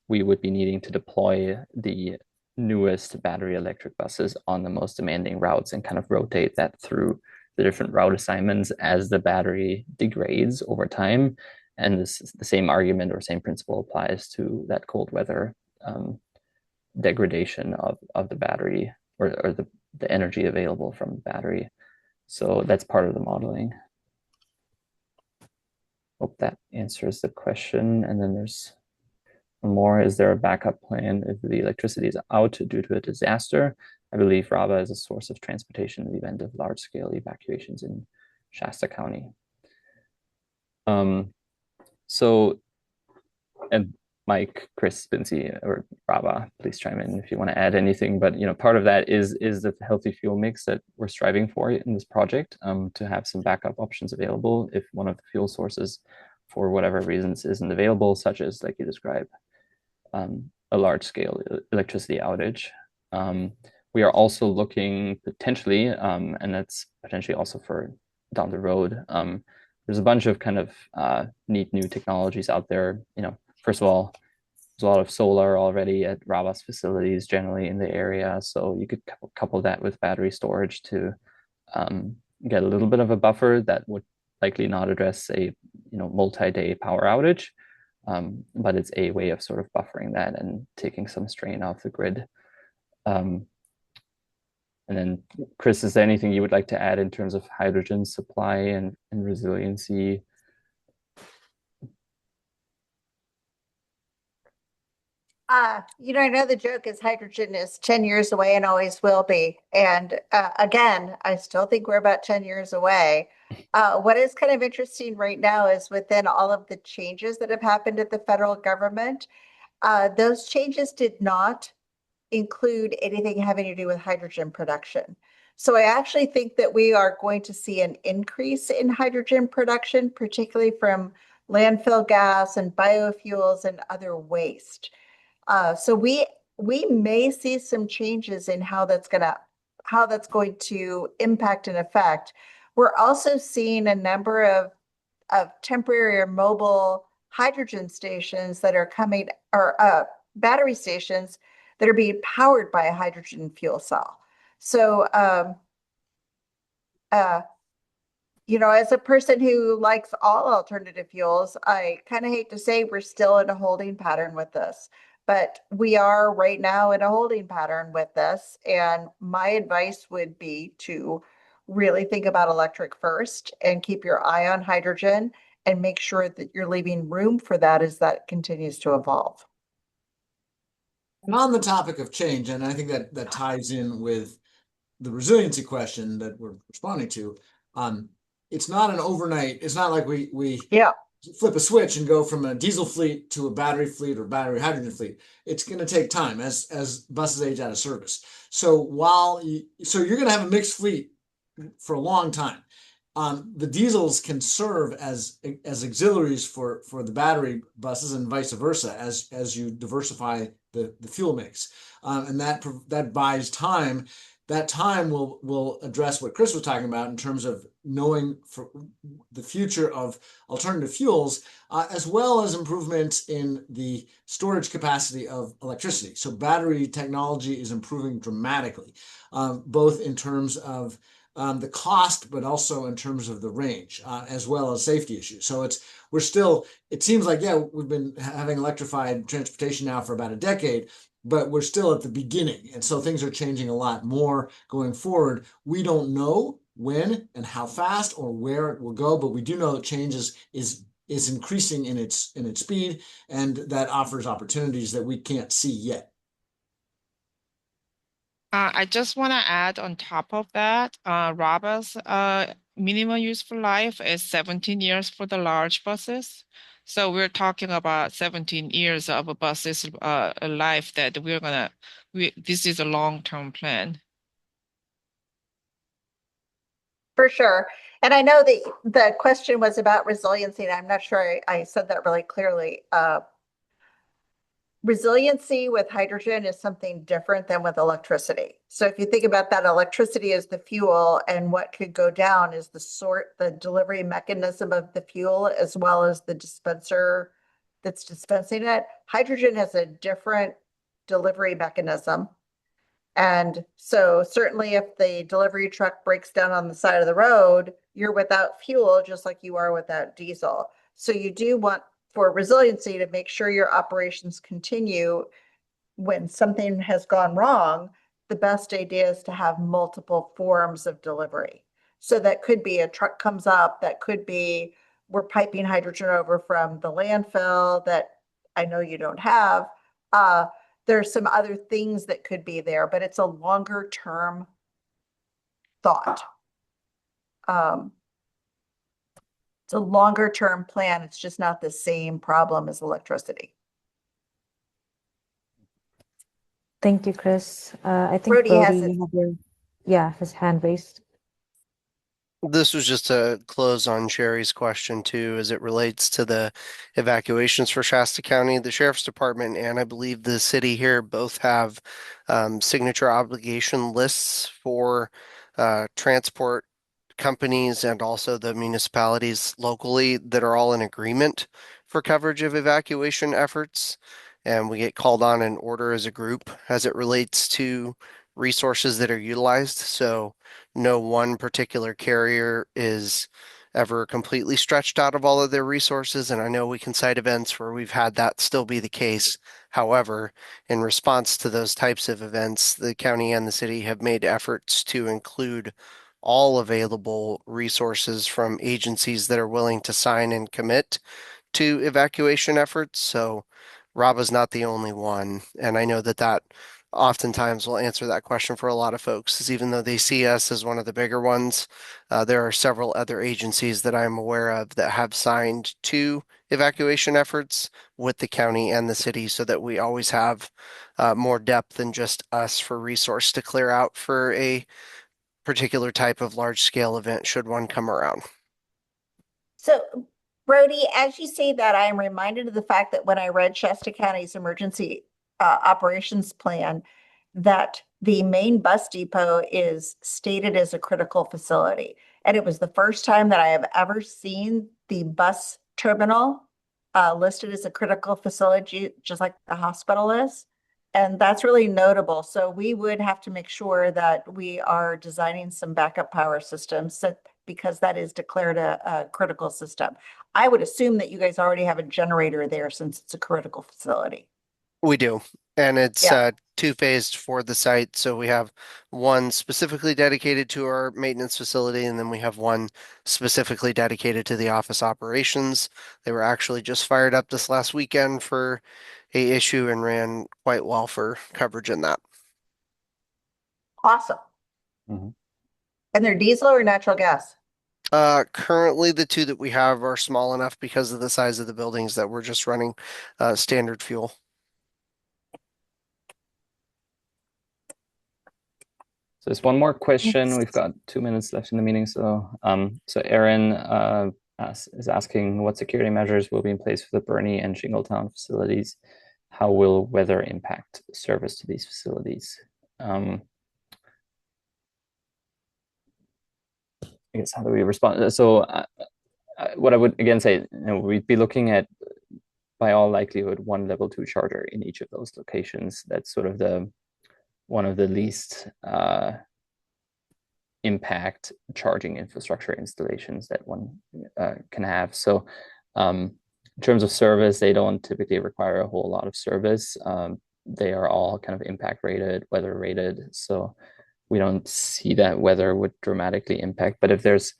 Speaker 3: we would be needing to deploy the newest battery electric buses on the most demanding routes and kind of rotate that through the different route assignments as the battery degrades over time. And this the same argument or same principle applies to that cold weather degradation of the battery or the energy available from the battery. So that's part of the modeling. Hope that answers the question. And then there's one more. Is there a backup plan if the electricity is out due to a disaster? I believe RABA is a source of transportation in the event of large-scale evacuations in Shasta County. So, and Mike, Chris, Vinci, or RABA, please chime in if you want to add anything. But part of that is the healthy fuel mix that we're striving for in this project, to have some backup options available if one of the fuel sources, for whatever reasons, isn't available, such as like you described, a large-scale electricity outage. We are also looking potentially, and that's potentially also for down the road. There's a bunch of kind of neat new technologies out there. First of all, there's a lot of solar already at RABA's facilities generally in the area. So you could couple that with battery storage to get a little bit of a buffer that would likely not address a multi-day power outage. But it's a way of sort of buffering that and taking some strain off the grid. And then, Chris, is there anything you would like to add in terms of hydrogen supply and resiliency?
Speaker 10: I know the joke is hydrogen is 10 years away and always will be. And again, I still think we're about 10 years away. What is kind of interesting right now is within all of the changes that have happened at the federal government, those changes did not include anything having to do with hydrogen production. So I actually think that we are going to see an increase in hydrogen production, particularly from landfill gas and biofuels and other waste. So we may see some changes in how that's going to impact and affect. We're also seeing a number of temporary or mobile hydrogen stations that are coming, or battery stations that are being powered by a hydrogen fuel cell. So as a person who likes all alternative fuels, I kind of hate to say we're still in a holding pattern with this, but we are right now in a holding pattern with this. And my advice would be to really think about electric first and keep your eye on hydrogen and make sure that you're leaving room for that as that continues to evolve.
Speaker 1: And on the topic of change, and I think that ties in with the resiliency question that we're responding to, it's not an overnight, it's not like we
Speaker 10: Yeah.
Speaker 1: flip a switch and go from a diesel fleet to a battery fleet or battery hydrogen fleet. It's going to take time as buses age out of service. So you're going to have a mixed fleet for a long time. The diesels can serve as auxiliaries for the battery buses and vice versa as you diversify the fuel mix, and that buys time. That time will address what Chris was talking about in terms of knowing for the future of alternative fuels, as well as improvements in the storage capacity of electricity. So battery technology is improving dramatically, both in terms of the cost, but also in terms of the range, as well as safety issues. So it seems like, yeah, we've been having electrified transportation now for about a decade, but we're still at the beginning. And so things are changing a lot more going forward. We don't know when and how fast or where it will go, but we do know that change is increasing in its speed, and that offers opportunities that we can't see yet.
Speaker 9: I just want to add on top of that, RABA's minimum useful life is 17 years for the large buses. So we're talking about 17 years of a bus's life that this is a long-term plan.
Speaker 10: For sure. And I know the question was about resiliency, and I'm not sure I said that really clearly. Resiliency with hydrogen is something different than with electricity. So if you think about that, electricity is the fuel, and what could go down is the delivery mechanism of the fuel, as well as the dispenser that's dispensing it. Hydrogen has a different delivery mechanism. And so certainly if the delivery truck breaks down on the side of the road, you're without fuel, just like you are without diesel. So you do want, for resiliency, to make sure your operations continue when something has gone wrong. The best idea is to have multiple forms of delivery. So that could be a truck comes up, that could be we're piping hydrogen over from the landfill that I know you don't have. There's some other things that could be there, but it's a longer term thought. It's a longer term plan. It's just not the same problem as electricity.
Speaker 2: Thank you, Chris. I think
Speaker 10: Brody has
Speaker 2: Brody, you have his hand raised.
Speaker 8: This was just to close on Sherry's question too, as it relates to the evacuations for Shasta County. The Sheriff's Department and I believe the city here both have signature obligation lists for transport companies and also the municipalities locally that are all in agreement for coverage of evacuation efforts. And we get called on in order as a group as it relates to resources that are utilized. So no one particular carrier is ever completely stretched out of all of their resources. And I know we can cite events where we've had that still be the case. However, in response to those types of events, the county and the city have made efforts to include all available resources from agencies that are willing to sign and commit to evacuation efforts. So RABA's not the only one. And I know that oftentimes will answer that question for a lot of folks, is even though they see us as one of the bigger ones, there are several other agencies that I'm aware of that have signed to evacuation efforts with the county and the city, so that we always have more depth than just us for resource to clear out for a particular type of large scale event should one come around.
Speaker 10: So Brody, as you say that, I am reminded of the fact that when I read Shasta County's emergency operations plan, that the main bus depot is stated as a critical facility. And it was the first time that I have ever seen the bus terminal listed as a critical facility, just like the hospital is. And that's really notable. So we would have to make sure that we are designing some backup power systems because that is declared a critical system. I would assume that you guys already have a generator there since it's a critical facility.
Speaker 8: We do. And it's
Speaker 10: Yeah.
Speaker 8: two-phased for the site. So we have one specifically dedicated to our maintenance facility, and then we have one specifically dedicated to the office operations. They were actually just fired up this last weekend for a issue and ran quite well for coverage in that.
Speaker 10: Awesome.
Speaker 3: Mhm.
Speaker 10: And they're diesel or natural gas?
Speaker 8: Currently the two that we have are small enough because of the size of the buildings that we're just running standard fuel.
Speaker 3: So there's one more question. We've got 2 minutes left in the meeting. So, Aaron is asking what security measures will be in place for the Bernie and Shingletown facilities. How will weather impact service to these facilities? I guess how do we respond? So, what I would again say, we'd be looking at, by all likelihood, one level 2 charger in each of those locations. That's sort of one of the least impact charging infrastructure installations that one can have. So in terms of service, they don't typically require a whole lot of service. They are all kind of impact rated, weather rated. So we don't see that weather would dramatically impact. But if there's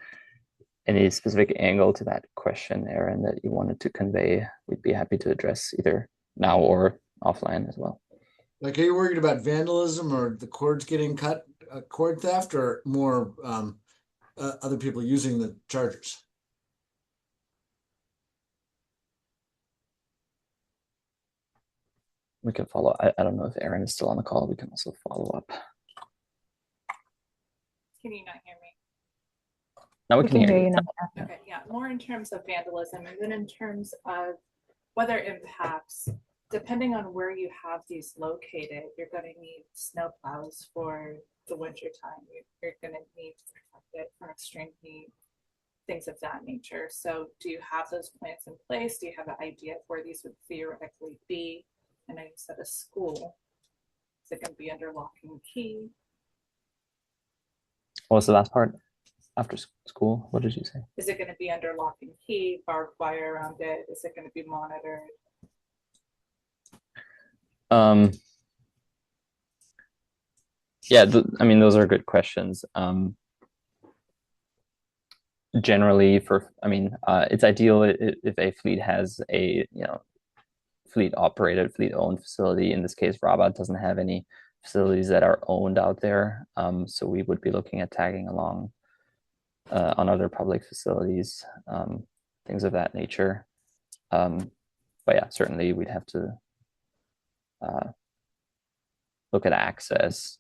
Speaker 3: any specific angle to that question, Aaron, that you wanted to convey, we'd be happy to address either now or offline as well.
Speaker 1: Like, are you worried about vandalism or the cords getting cut, cord theft, or more other people using the chargers?
Speaker 3: We can follow. I don't know if Aaron is still on the call. We can also follow up.
Speaker 11: Can you not hear me?
Speaker 3: Now we can hear you.
Speaker 2: now.
Speaker 11: Okay, yeah, more in terms of vandalism and then in terms of weather impacts. Depending on where you have these located, you're going to need snow plows for the winter time. You're going to need to protect it from extreme heat, things of that nature. So do you have those plans in place? Do you have an idea of where these would theoretically be? I know you said a school. Is it going to be under lock and key?
Speaker 3: What was the last part? After school, what did you say?
Speaker 11: Is it going to be under lock and key, barbed wire around it? Is it going to be monitored?
Speaker 3: Yeah, I mean, those are good questions. Generally, it's ideal if a fleet has a fleet operated, fleet owned facility. In this case, RABA doesn't have any facilities that are owned out there, so we would be looking at tagging along on other public facilities, things of that nature. But yeah, certainly we'd have to look at access,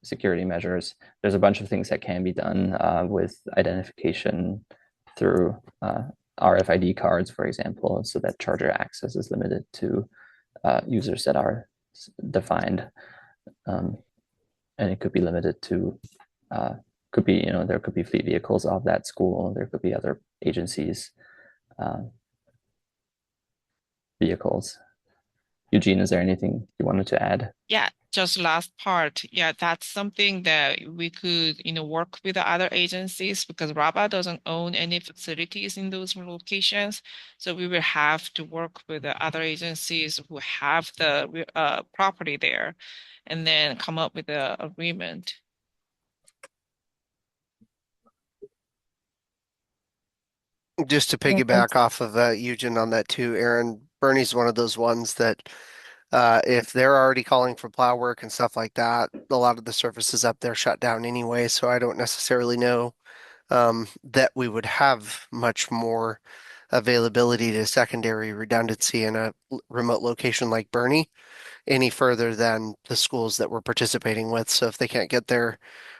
Speaker 3: security measures. There's a bunch of things that can be done with identification through RFID cards, for example, so that charger access is limited to users that are defined. And it could be limited to, there could be fleet vehicles of that school. There could be other agencies' vehicles. Eugene, is there anything you wanted to add?
Speaker 9: Yeah, just last part. Yeah, that's something that we could, work with the other agencies because RABA doesn't own any facilities in those locations. So we will have to work with the other agencies who have the property there and then come up with an agreement.
Speaker 8: Just to piggyback off of Eugene on that too, Aaron, Bernie's one of those ones that if they're already calling for plow work and stuff like that, a lot of the surfaces up there shut down anyway. So I don't necessarily know that we would have much more availability to secondary redundancy in a remote location like Bernie any further than the schools that we're participating with. So if they can't get their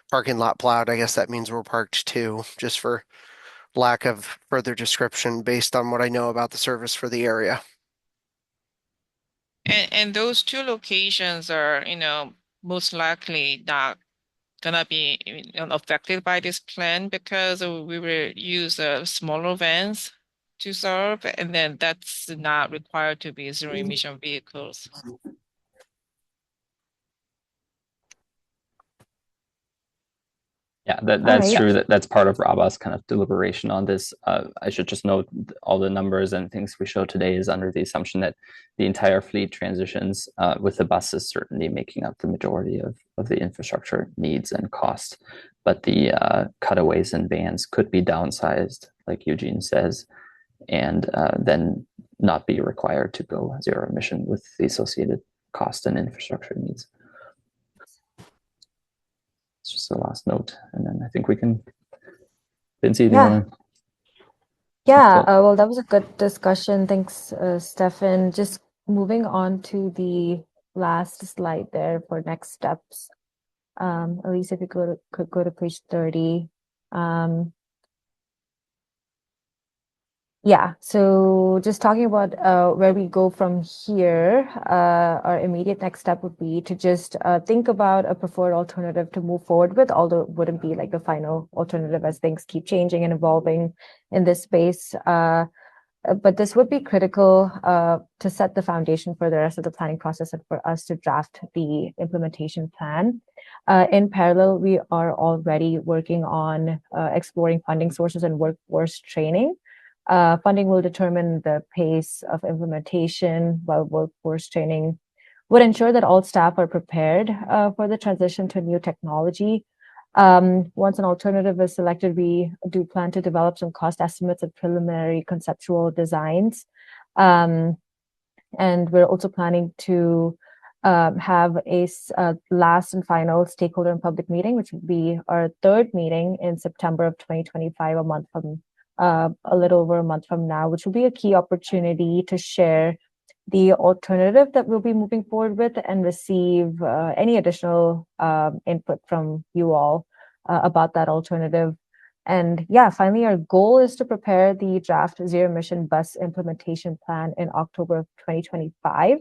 Speaker 8: parking lot plowed, I guess that means we're parked too, just for lack of further description based on what I know about the service for the area.
Speaker 9: And those two locations are, most likely not gonna be affected by this plan because we will use smaller vans to serve, and then that's not required to be zero emission vehicles.
Speaker 3: Yeah,
Speaker 2: All
Speaker 3: that's
Speaker 2: right.
Speaker 3: true. That's part of RABA's kind of deliberation on this. I should just note all the numbers and things we show today is under the assumption that the entire fleet transitions, with the buses certainly making up the majority of the infrastructure needs and cost. But the cutaways and vans could be downsized, like Eugene says, and then not be required to go zero emission with the associated cost and infrastructure needs. It's just the last note, and then I think we can. Lindsay, do you want to?
Speaker 2: Yeah, well, that was a good discussion. Thanks, Stefan. Just moving on to the last slide there for next steps. Elise, if you could go to page 30. Yeah, so just talking about where we go from here, our immediate next step would be to just think about a preferred alternative to move forward with, although it wouldn't be like the final alternative as things keep changing and evolving in this space. But this would be critical to set the foundation for the rest of the planning process and for us to draft the implementation plan. In parallel, we are already working on exploring funding sources and workforce training. Funding will determine the pace of implementation, while workforce training would ensure that all staff are prepared for the transition to new technology. Once an alternative is selected, we do plan to develop some cost estimates and preliminary conceptual designs. And we're also planning to have a last and final stakeholder and public meeting, which will be our third meeting in September of 2025, a little over a month from now, which will be a key opportunity to share the alternative that we'll be moving forward with and receive any additional input from you all about that alternative. And yeah, finally, our goal is to prepare the draft zero emission bus implementation plan in October of 2025.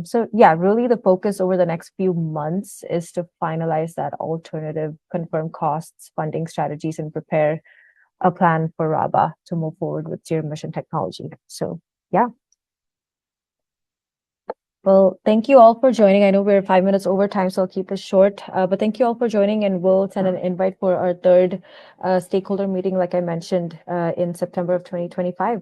Speaker 2: So yeah, really the focus over the next few months is to finalize that alternative, confirm costs, funding strategies, and prepare a plan for RABA to move forward with zero emission technology. So yeah. Well, thank you all for joining. I know we're 5 minutes over time, so I'll keep this short. But thank you all for joining, and we'll send an invite for our third stakeholder meeting, like I mentioned, in September of 2025.